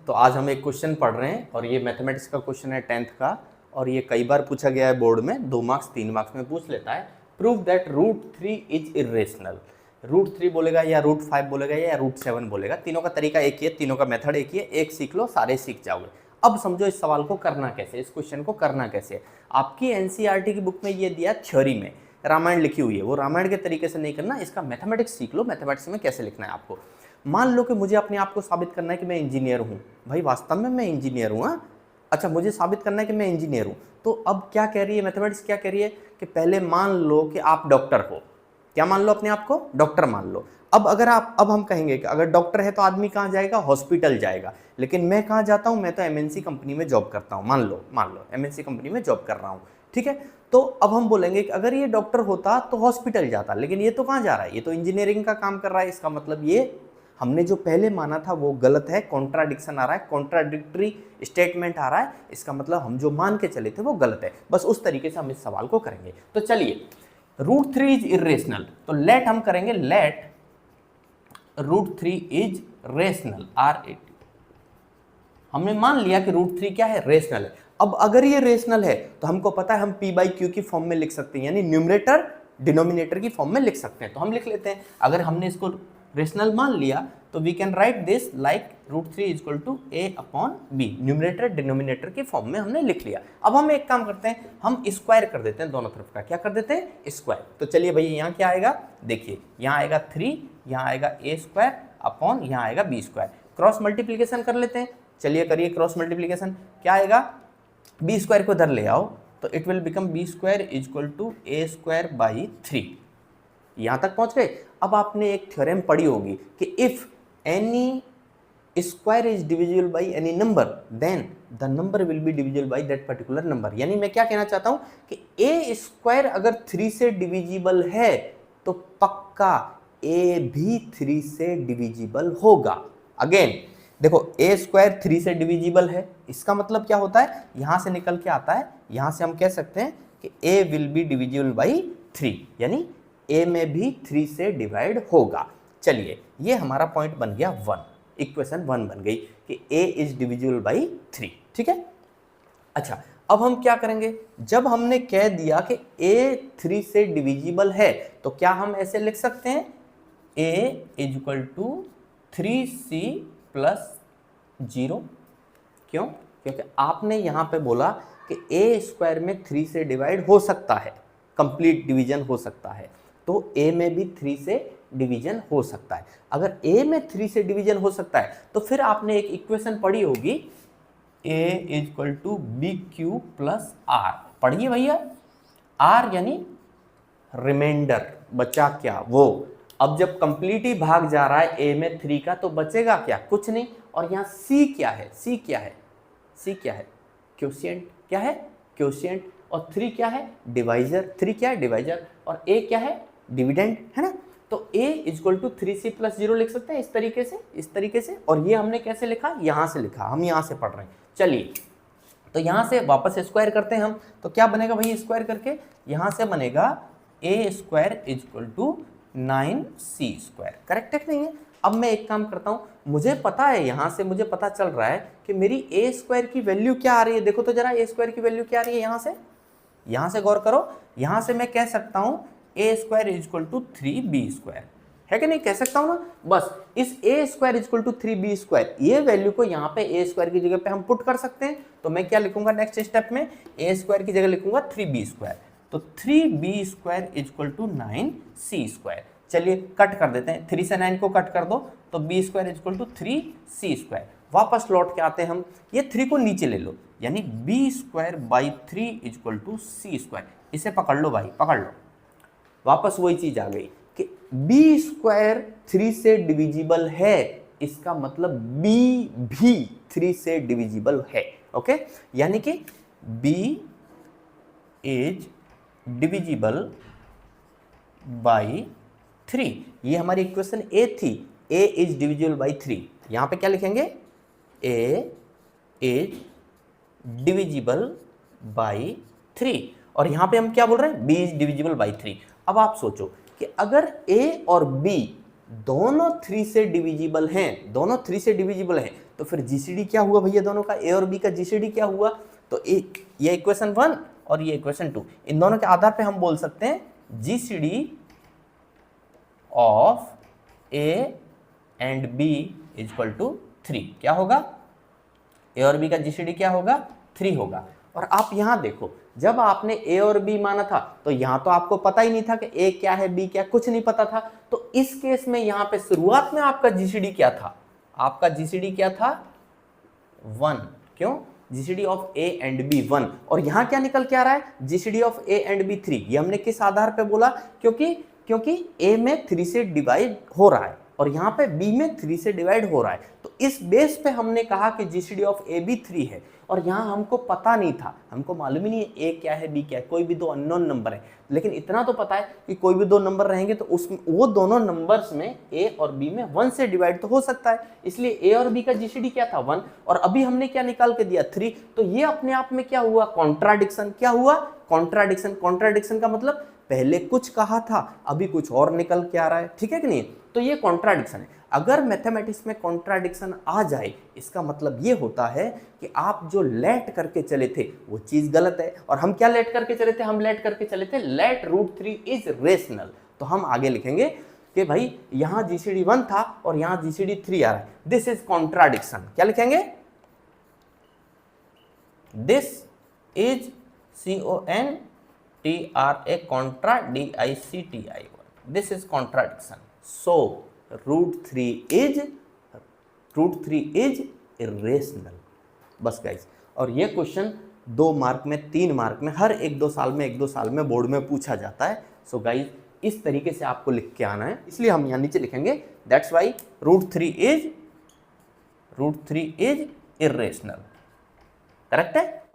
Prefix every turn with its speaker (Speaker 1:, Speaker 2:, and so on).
Speaker 1: तो आज हम एक क्वेश्चन पढ़ रहे हैं और ये मैथमेटिक्स का क्वेश्चन है 10th का और ये कई बार पूछा गया है बोर्ड में, 2 मार्क्स 3 मार्क्स में पूछ लेता है। Prove that √3 is irrational. √3 बोलेगा या √5 बोलेगा या √7 बोलेगा, तीनों का तरीका एक ही है, तीनों का मेथड एक ही है, एक सीख लो सारे सीख जाओगे। अब समझो इस सवाल को करना कैसे, इस क्वेश्चन को करना कैसे। आपकी एनसीईआरटी की बुक में ये दिया थ्योरी में, रामायण लिखी हुई है, वो रामायण के तरीके से नहीं करना, इसका मैथमेटिक्स सीख लो, मैथमेटिक्स में कैसे लिखना है आपको। मान लो कि मुझे अपने आप को साबित करना है कि मैं इंजीनियर हूँ, भाई वास्तव में मैं इंजीनियर हूँ। अच्छा, मुझे साबित करना है कि मैं इंजीनियर हूँ, तो अब क्या कह रही है मैथमेटिक्स, क्या कह रही है कि पहले मान लो कि आप डॉक्टर हो। क्या मान लो अपने आप को? डॉक्टर मान लो। अब हम कहेंगे कि अगर डॉक्टर है तो आदमी कहाँ जाएगा? हॉस्पिटल जाएगा। लेकिन मैं कहाँ जाता हूँ? मैं तो एमएनसी कंपनी में जॉब करता हूँ। मान लो एमएनसी कंपनी में जॉब कर रहा हूँ, ठीक है। तो अब हम बोलेंगे कि अगर ये डॉक्टर होता तो हॉस्पिटल जाता, लेकिन ये तो कहाँ जा रहा है? ये तो इंजीनियरिंग का काम कर रहा है। इसका मतलब ये हमने जो पहले माना था वो गलत है, कॉन्ट्राडिक्शन आ रहा है, कॉन्ट्राडिक्टरी स्टेटमेंट आ रहा है। इसका मतलब हम जो मान के चले थे वो गलत है। बस उस तरीके से हम इस सवाल को करेंगे। तो चलिए, √3 इज इरेशनल, तो लेट हम करेंगे, लेट √3 इज रेशनल, R80। हमने मान लिया कि √3 क्या है? रेशनल है। अब अगर ये रेशनल है तो हमको पता है हम p/q की फॉर्म में लिख सकते हैं, यानी न्यूमरेटर डिनोमिनेटर की फॉर्म में लिख सकते हैं। तो हम लिख लेते हैं, अगर हमने इसको रेशनल मान लिया तो we can write this like √3 equal to a/b, numerator denominator की फॉर्म में हमने लिख लिया। अब हम एक काम करते हैं, हम स्क्वायर कर देते हैं दोनों तरफ का। क्या कर देते हैं? स्क्वायर। तो चलिए भैया, यहाँ क्या आएगा? देखिए, यहाँ आएगा 3, यहाँ आएगा a² अपॉन यहाँ आएगा b²। क्रॉस मल्टीप्लीकेशन कर लेते हैं। चलिए करिए क्रॉस मल्टीप्लीकेशन। क्या आएगा? b² को इधर ले आओ तो it will become b² equal to a²/3। यहां तक पहुंच गए। अब आपने एक थ्योरम पढ़ी होगी कि if any square is divisible by any number then the number will be divisible by that particular number. यानी मैं क्या कहना चाहता हूं कि a² अगर 3 से डिविजिबल है तो पक्का a भी 3 से डिविजिबल होगा। अगेन देखो, a² 3 से डिविजिबल है, इसका मतलब क्या होता है? यहां से निकल के आता है, यहां से हम कह सकते हैं कि a will be divisible bye 3, यानी a में भी 3 से डिवाइड होगा। चलिए, ये हमारा पॉइंट बन गया 1, इक्वेशन 1 बन गई कि a इज डिविजिबल बाय 3, ठीक है। अच्छा, अब हम क्या करेंगे? जब हमने कह दिया कि a 3 से डिविजिबल है तो क्या हम ऐसे लिख सकते हैं, a इक्वल टू 3c + 0। क्यों? क्योंकि आपने यहां पे बोला कि a² में 3 से डिवाइड हो सकता है, कंप्लीट डिवीजन हो सकता है, तो a में भी 3 से डिवीजन हो सकता है। अगर a में 3 से डिवीजन हो सकता है तो फिर आपने एक इक्वेशन पढ़ी होगी, a equal to bq + r। पढ़िए भैया, r यानी रिमाइंडर, बचा क्या वो। अब जब कंप्लीट ही भाग जा रहा है a में 3 का तो बचेगा क्या? कुछ नहीं। और यहाँ c क्या है? c क्या है? c क्या है? क्वोशिएंट। क्या है? क्वोशिएंट। और 3 क्या है? डिवाइजर। 3 क्या है? डिवाइजर। और a क्या है? डिविडेंड, है ना। तो a इक्वल टू 3c + 0 लिख सकते हैं इस तरीके से, इस तरीके से। और ये हमने कैसे लिखा? यहाँ से लिखा, हम यहाँ से पढ़ रहे हैं। चलिए, तो यहाँ से वापस स्क्वायर करते हैं हम, तो क्या बनेगा भाई? स्क्वायर करके यहाँ से बनेगा a² equal to 9c²। Correct है कि नहीं है? अब मैं एक काम करता हूँ, मुझे पता है, यहाँ से मुझे पता चल रहा है कि मेरी a² की वैल्यू क्या आ रही है। देखो तो जरा, a² की वैल्यू क्या आ रही है यहाँ से गौर करो। यहाँ से मैं कह सकता हूँ a² इक्वल टू 3b², है कि नहीं? कह सकता हूँ ना। बस इस a² इक्वल टू 3b², ये वैल्यू को यहाँ पे a² की जगह पे हम पुट कर सकते हैं। तो मैं क्या लिखूंगा नेक्स्ट स्टेप में? a² की जगह लिखूंगा 3b²। तो 3b² इक्वल टू 9c²। चलिए कट कर देते हैं, 3 से 9 को कट कर दो तो b² इक्वल टू 3c²। वापस लौट के आते हैं हम, ये 3 को नीचे ले लो, यानी b²/3 इक्वल टू c²। इसे पकड़ लो भाई, पकड़ लो। वापस वही चीज आ गई कि b² 3 से डिविजिबल है, इसका मतलब b भी 3 से डिविजिबल है। ओके, यानी कि b इज डिविजिबल बाई 3। ये हमारी इक्वेशन a थी, a इज डिविजिबल बाई 3। यहां पे क्या लिखेंगे? a is divisible by 3। और यहां पे हम क्या बोल रहे हैं? b is divisible by 3। अब आप सोचो कि अगर a और b दोनों 3 से डिविजिबल हैं, दोनों 3 से डिविजिबल हैं, तो तो फिर जीसीडी क्या हुआ भैया दोनों का, ए और बी का जीसीडी क्या हुआ, तो ये इक्वेशन 1 और ये इक्वेशन 2, इन दोनों के आधार पे हम बोल सकते हैं GCD of A and B equal to 3। क्या होगा, ए और बी का जीसीडी क्या होगा, 3 होगा। और आप यहां देखो, जब आपने ए और बी माना था तो यहां तो आपको पता ही नहीं था कि ए क्या है बी क्या, कुछ नहीं पता था। तो इस केस में यहां पे शुरुआत में आपका जीसीडी क्या था, आपका जीसीडी क्या था 1। क्यों, GCD of A and B 1, और यहां क्या निकल के आ रहा है, GCD of A and B 3। ये हमने किस आधार पे बोला, क्योंकि ए में 3 से डिवाइड हो रहा है और यहाँ पे बी में 3 से डिवाइड हो रहा है, तो इस बेस पे हमने कहा कि जीसीडी ऑफ ए बी 3 है। और यहाँ हमको पता नहीं था, हमको मालूम ही नहीं है ए क्या है बी क्या है, कोई भी दो अननोन नंबर है, लेकिन इतना तो पता है कि कोई भी दो नंबर रहेंगे तो उसमें वो दोनों नंबर्स में ए और बी में 1 से डिवाइड तो हो सकता है, इसलिए ए और बी का जीसीडी क्या था 1, और अभी हमने क्या निकाल के दिया 3। तो ये अपने आप में क्या हुआ, कॉन्ट्राडिक्शन। क्या हुआ, कॉन्ट्राडिक्शन। कॉन्ट्राडिक्शन का मतलब पहले कुछ कहा था अभी कुछ और निकल के आ रहा है, ठीक है कि नहीं, तो ये कॉन्ट्राडिक्शन है। अगर मैथमेटिक्स में कॉन्ट्राडिक्शन आ जाए इसका मतलब ये होता है कि आप जो लेट करके चले थे वो चीज गलत है। और हम क्या लेट करके चले थे, हम लेट करके चले थे लेट √3 इज रेशनल। तो हम आगे लिखेंगे कि भाई यहां जीसीडी 1 था और यहां जीसीडी 3 आ रहा है, दिस इज कॉन्ट्राडिक्शन। क्या लिखेंगे, this is CONTRA contra DICTI1, this is contradiction, so √3 is irrational। बस गाइस, और ये क्वेश्चन 2 मार्क में 3 मार्क में हर 1-2 साल में बोर्ड में पूछा जाता है। सो गाइस इस तरीके से आपको लिख के आना है, इसलिए हम यहाँ नीचे लिखेंगे that's why √3 is irrational। Correct है।